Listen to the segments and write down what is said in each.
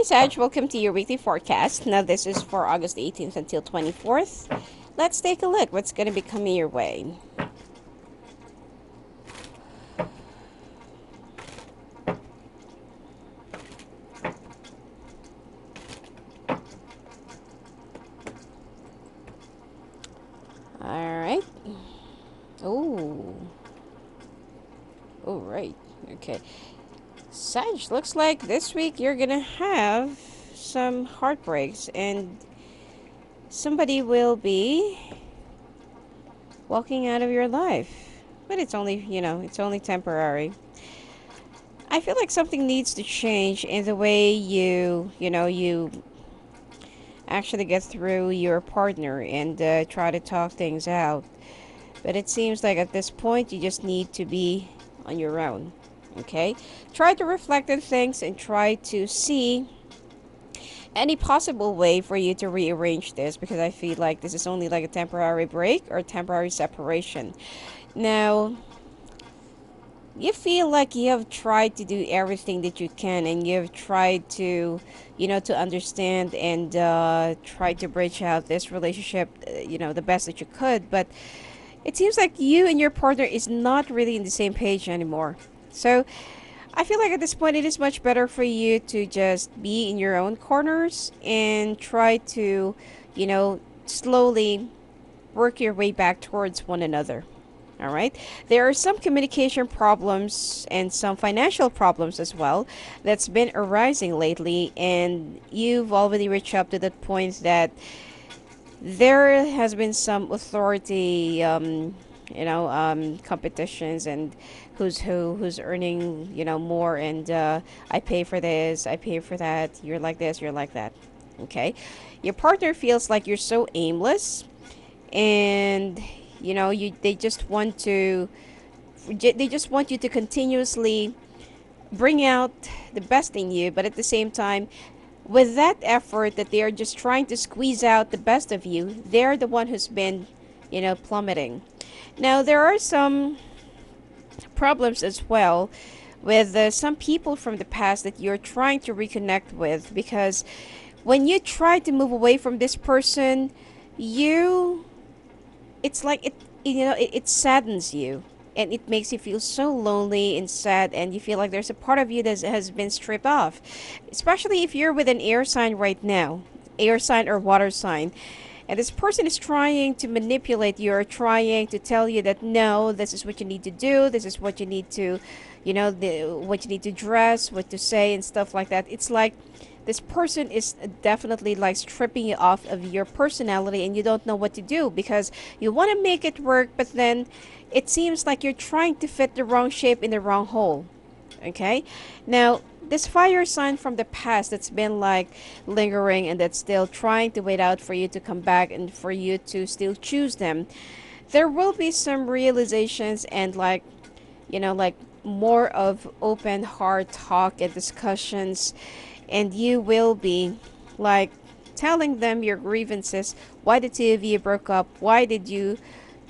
Sag, welcome to your weekly forecast. Now this is for August 18th until 24th. Let's take a look what's going to be coming your way. Alright. Oh. Oh, right. Okay. Sag, looks like this week you're gonna have some heartbreaks and somebody will be walking out of your life. But it's only, it's only temporary. I feel like something needs to change in the way you actually get through your partner and try to talk things out. But it seems like at this point you just need to be on your own. Okay? Try to reflect on things and try to see any possible way for you to rearrange this, because I feel like this is only like a temporary break or temporary separation. Now, you feel like you have tried to do everything that you can, and you've tried to, to understand and try to bridge out this relationship, the best that you could, but it seems like you and your partner is not really in the same page anymore. So I feel like at this point it is much better for you to just be in your own corners and try to, slowly work your way back towards one another. All right. There are some communication problems and some financial problems as well that's been arising lately, and you've already reached up to that point that there has been some authority, competitions and who's earning, more, and I pay for this, I pay for that, you're like this, you're like that. Okay. Your partner feels like you're so aimless, and they just want you to continuously bring out the best in you, but at the same time, with that effort that they are just trying to squeeze out the best of you, they're the one who's been, plummeting. Now, there are some problems as well with some people from the past that you're trying to reconnect with, because when you try to move away from this person, it's like it saddens you, and it makes you feel so lonely and sad, and you feel like there's a part of you that has been stripped off, especially if you're with an air sign right now, air sign or water sign, and this person is trying to manipulate you or trying to tell you that no, this is what you need to do, this is what you need to, what you need to dress, what to say and stuff like that. It's like this person is definitely like stripping you off of your personality, and you don't know what to do because you want to make it work, but then it seems like you're trying to fit the wrong shape in the wrong hole. Okay? Now, this fire sign from the past that's been like lingering and that's still trying to wait out for you to come back and for you to still choose them, there will be some realizations and like more of open heart talk and discussions, and you will be like telling them your grievances, why the two of you broke up, why did you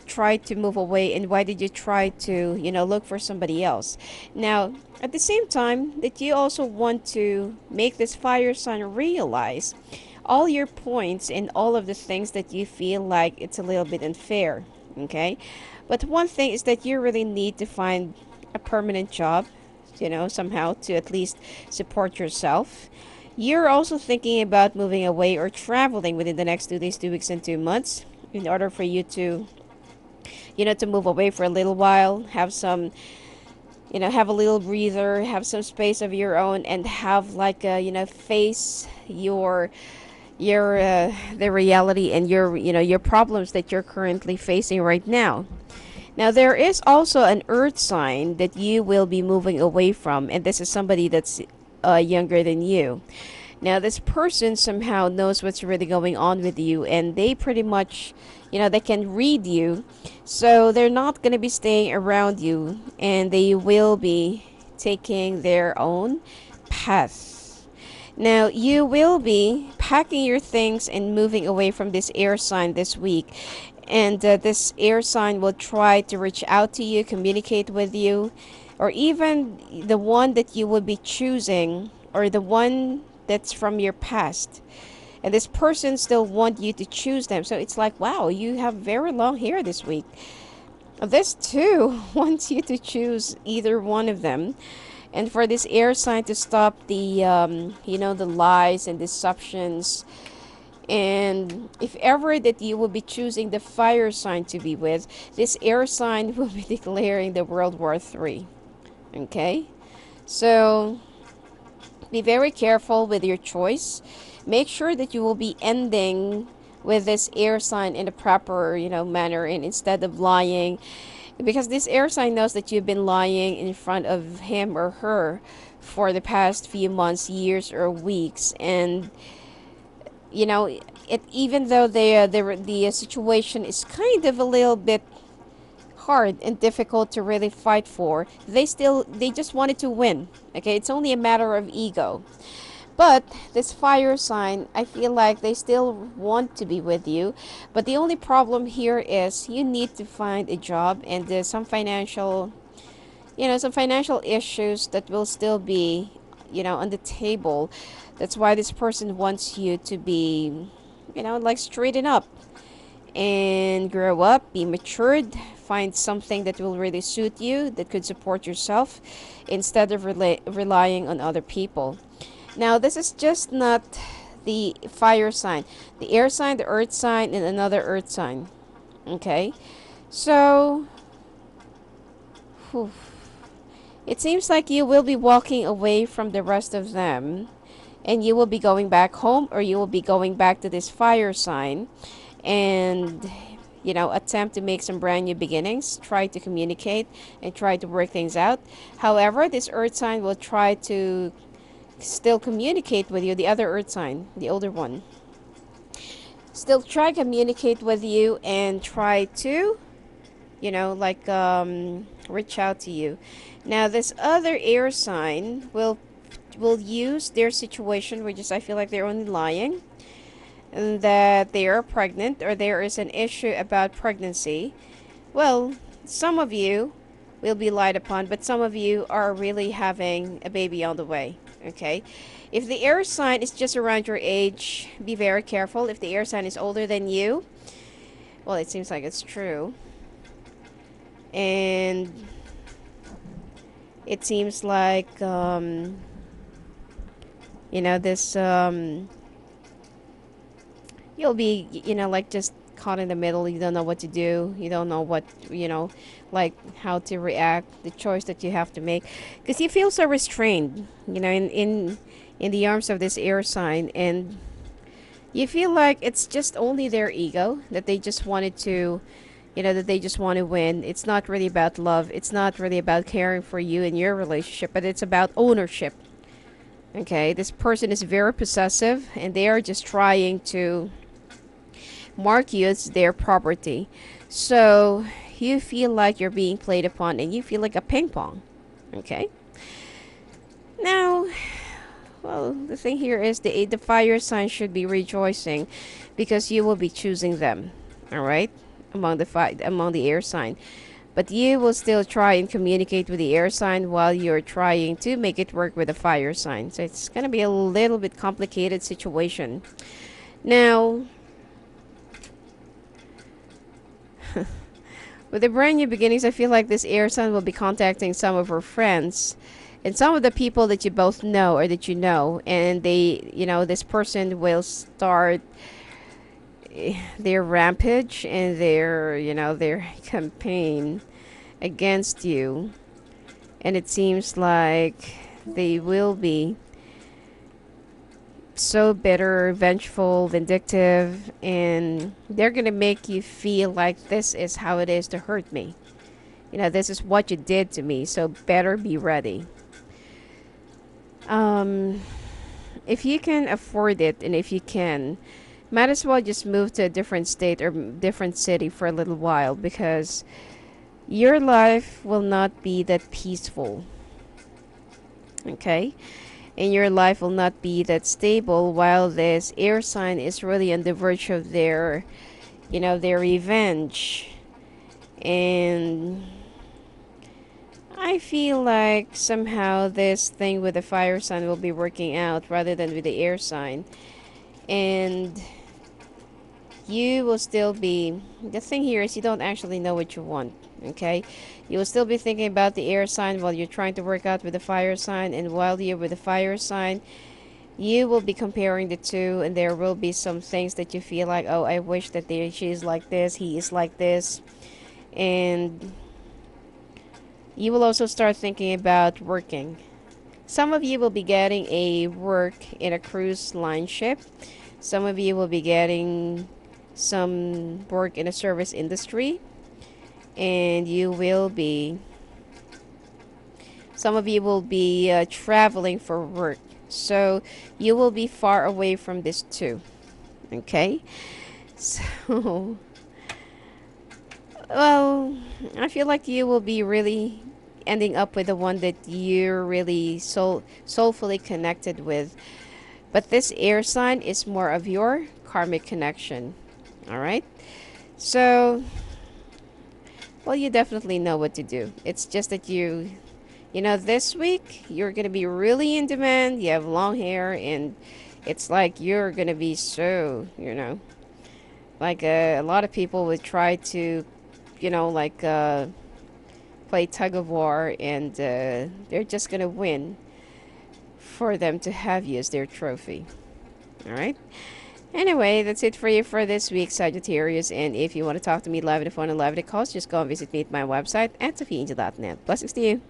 try to move away, and why did you try to look for somebody else. Now, at the same time that you also want to make this fire sign realize all your points and all of the things that you feel like it's a little bit unfair. Okay, but one thing is that you really need to find a permanent job, somehow to at least support yourself. You're also thinking about moving away or traveling within the next 2 days, 2 weeks, and 2 months in order for you to to move away for a little while, have some have a little breather, have some space of your own, and have like a face your the reality and your problems that you're currently facing right now. Now, there is also an earth sign that you will be moving away from, and this is somebody that's younger than you. Now, this person somehow knows what's really going on with you, and they pretty much, they can read you, so they're not going to be staying around you, and they will be taking their own path. Now, you will be packing your things and moving away from this air sign this week. And this air sign will try to reach out to you, communicate with you, or even the one that you will be choosing, or the one that's from your past. And this person still want you to choose them. So it's like, wow, you have very long hair this week. This too wants you to choose either one of them. And for this air sign to stop the, the lies and deceptions. And if ever that you will be choosing the fire sign to be with, this air sign will be declaring the World War III. Okay? So, be very careful with your choice. Make sure that you will be ending with this air sign in a proper, manner, and instead of lying, because this air sign knows that you've been lying in front of him or her for the past few months, years, or weeks. And even though the situation is kind of a little bit hard and difficult to really fight for, they just wanted to win. Okay, it's only a matter of ego. But this fire sign, I feel like they still want to be with you. But the only problem here is you need to find a job, and there's some financial issues that will still be, on the table. That's why this person wants you to be, like straighten up and grow up, be matured, find something that will really suit you, that could support yourself, instead of relying on other people. Now, this is just not the fire sign, the air sign, the earth sign, and another earth sign. Okay? So, it seems like you will be walking away from the rest of them, and you will be going back home, or you will be going back to this fire sign, and attempt to make some brand new beginnings, try to communicate, and try to work things out. However, this earth sign will try to still communicate with you, the other earth sign, the older one. Still try to communicate with you and try to, reach out to you. Now, this other air sign will use their situation, which is I feel like they're only lying, and that they are pregnant, or there is an issue about pregnancy. Well, some of you will be lied upon, but some of you are really having a baby on the way. Okay, if the air sign is just around your age, be very careful. If the air sign is older than you, well, it seems like it's true, and it seems like this you'll be like just caught in the middle. You don't know what to do, you don't know what, like how to react, the choice that you have to make, because you feel so restrained, in the arms of this air sign, and you feel like it's just only their ego, that they just wanted to, that they just want to win. It's not really about love, it's not really about caring for you and your relationship, but it's about ownership. Okay, this person is very possessive, and they are just trying to mark you as their property. So you feel like you're being played upon, and you feel like a ping pong. Okay, now, well, the thing here is the fire sign should be rejoicing, because you will be choosing them, all right, among the air sign. But you will still try and communicate with the air sign while you're trying to make it work with the fire sign. So it's gonna be a little bit complicated situation. Now, with the brand new beginnings, I feel like this air sign will be contacting some of her friends and some of the people that you both know, or that and they, this person will start their rampage and their campaign against you. And it seems like they will be so bitter, vengeful, vindictive, and they're gonna make you feel like this is how it is to hurt me. This is what you did to me, so better be ready. If you can afford it, and if you can, might as well just move to a different state or different city for a little while, because your life will not be that peaceful. Okay? And your life will not be that stable while this air sign is really on the verge of their revenge. And I feel like somehow this thing with the fire sign will be working out rather than with the air sign. And you will still be, the thing here is you don't actually know what you want, okay? You will still be thinking about the air sign while you're trying to work out with the fire sign, and while you're with the fire sign, you will be comparing the two, and there will be some things that you feel like, oh, I wish that she is like this, he is like this. And you will also start thinking about working. Some of you will be getting a work in a cruise line ship. Some of you will be getting some work in a service industry. And you will be, some of you will be traveling for work. So you will be far away from this too. Okay? So, well, I feel like you will be really ending up with the one that you're really soulfully connected with. But this air sign is more of your karmic connection. All right? So, well, you definitely know what to do. It's just that you know, this week you're going to be really in demand. You have long hair, and it's like you're going to be so, you know, like a lot of people would try to, you know, like play tug of war, and they're just going to win for them to have you as their trophy. All right? Anyway, that's it for you for this week, Sagittarius. And if you want to talk to me live on the phone and live at the calls, just go and visit me at my website at sophiaangel.net. Blessings to you.